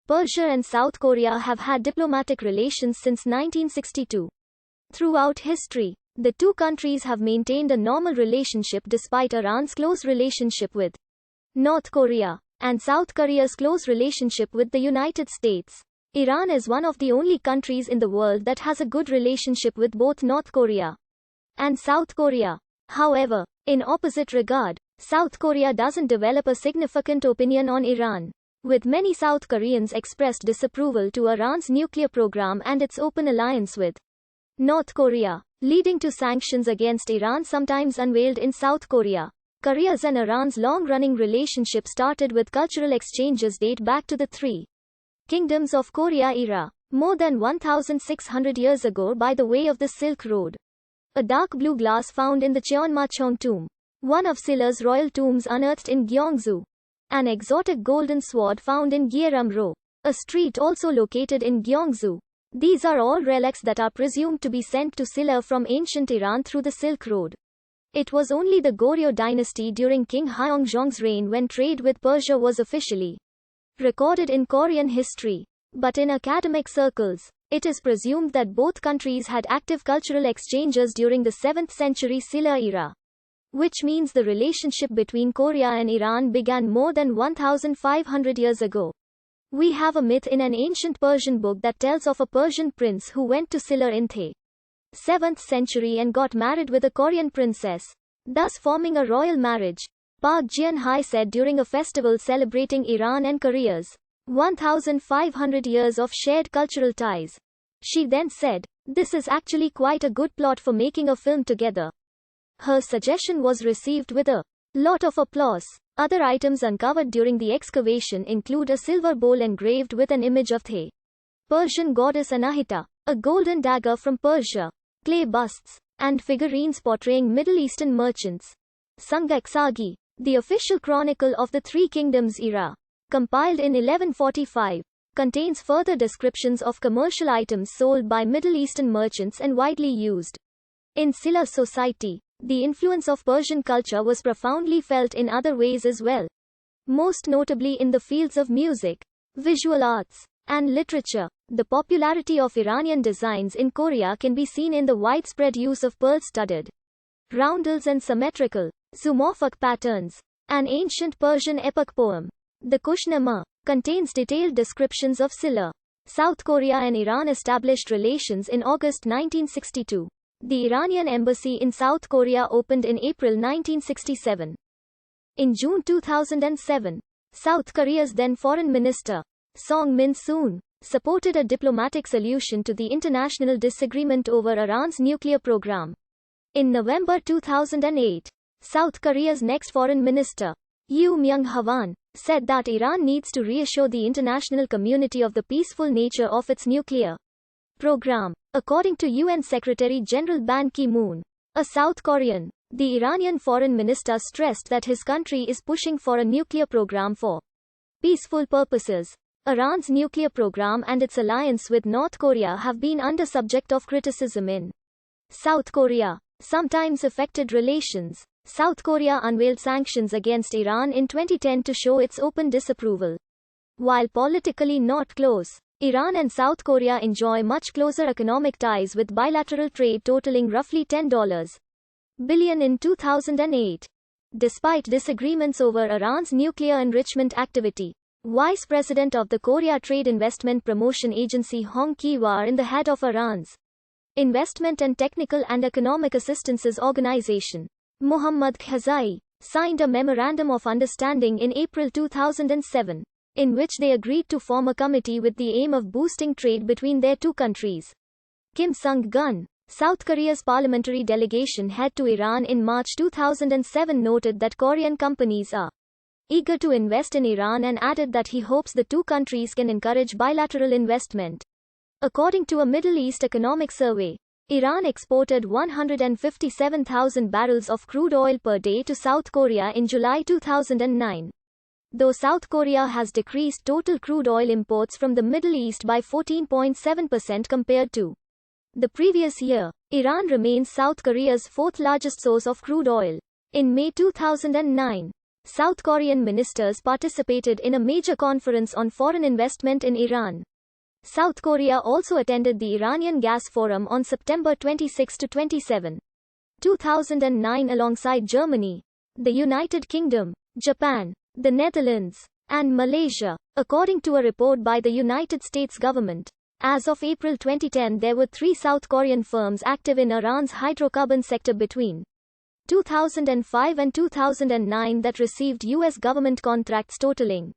Persia and South Korea have had diplomatic relations since 1962. Throughout history, the two countries have maintained a normal relationship despite Iran's close relationship with North Korea, and South Korea's close relationship with the United States. Iran is one of the only countries in the world that has a good relationship with both North Korea and South Korea. However, in opposite regard, South Korea doesn't develop a significant opinion on Iran, with many South Koreans expressed disapproval to Iran's nuclear program and its open alliance with North Korea, leading to sanctions against Iran sometimes unveiled in South Korea. Korea's and Iran's long-running relationship started with cultural exchanges date back to the Three Kingdoms of Korea era, more than 1,600 years ago by the way of the Silk Road. A dark blue glass found in the Cheonmachong tomb, one of Silla's royal tombs unearthed in Gyeongju. An exotic golden sword found in Gyeram-ro, a street also located in Gyeongju. These are all relics that are presumed to be sent to Silla from ancient Iran through the Silk Road. It was only the Goryeo dynasty during King Haeongjeong's reign when trade with Persia was officially recorded in Korean history. But in academic circles, it is presumed that both countries had active cultural exchanges during the 7th century Silla era, which means the relationship between Korea and Iran began more than 1,500 years ago. We have a myth in an ancient Persian book that tells of a Persian prince who went to Silla in the 7th century and got married with a Korean princess, thus forming a royal marriage. Park Geun-hye said during a festival celebrating Iran and Korea's 1,500 years of shared cultural ties. She then said, "This is actually quite a good plot for making a film together." Her suggestion was received with a lot of applause. Other items uncovered during the excavation include a silver bowl engraved with an image of the Persian goddess Anahita, a golden dagger from Persia, clay busts, and figurines portraying Middle Eastern merchants. Sungak Sagi, the official chronicle of the Three Kingdoms era, compiled in 1145, contains further descriptions of commercial items sold by Middle Eastern merchants and widely used in Silla society. The influence of Persian culture was profoundly felt in other ways as well, most notably in the fields of music, visual arts, and literature. The popularity of Iranian designs in Korea can be seen in the widespread use of pearl-studded roundels and symmetrical, zoomorphic patterns. An ancient Persian epic poem, the Kushnama, contains detailed descriptions of Silla. South Korea and Iran established relations in August 1962. The Iranian embassy in South Korea opened in April 1967. In June 2007, South Korea's then Foreign Minister, Song Min-soon, supported a diplomatic solution to the international disagreement over Iran's nuclear program. In November 2008, South Korea's next Foreign Minister, Yoo Myung-hwan, said that Iran needs to reassure the international community of the peaceful nature of its nuclear program. According to UN Secretary-General Ban Ki-moon, a South Korean, the Iranian foreign minister stressed that his country is pushing for a nuclear program for peaceful purposes. Iran's nuclear program and its alliance with North Korea have been under subject of criticism in South Korea, sometimes affected relations. South Korea unveiled sanctions against Iran in 2010 to show its open disapproval. While politically not close, Iran and South Korea enjoy much closer economic ties with bilateral trade totaling roughly $10 billion in 2008. Despite disagreements over Iran's nuclear enrichment activity, Vice President of the Korea Trade Investment Promotion Agency Hong Ki-war and the head of Iran's Investment and Technical and Economic Assistances Organization, Mohammad Khazai, signed a Memorandum of Understanding in April 2007, in which they agreed to form a committee with the aim of boosting trade between their two countries. Kim Sung-gun, South Korea's parliamentary delegation head to Iran in March 2007, noted that Korean companies are eager to invest in Iran and added that he hopes the two countries can encourage bilateral investment. According to a Middle East economic survey, Iran exported 157,000 barrels of crude oil per day to South Korea in July 2009. Though South Korea has decreased total crude oil imports from the Middle East by 14.7% compared to the previous year, Iran remains South Korea's fourth largest source of crude oil. In May 2009, South Korean ministers participated in a major conference on foreign investment in Iran. South Korea also attended the Iranian Gas Forum on September 26 to 27, 2009 alongside Germany, the United Kingdom, Japan, the Netherlands, and Malaysia, according to a report by the United States government. As of April 2010, there were 3 South Korean firms active in Iran's hydrocarbon sector between 2005 and 2009 that received U.S. government contracts totaling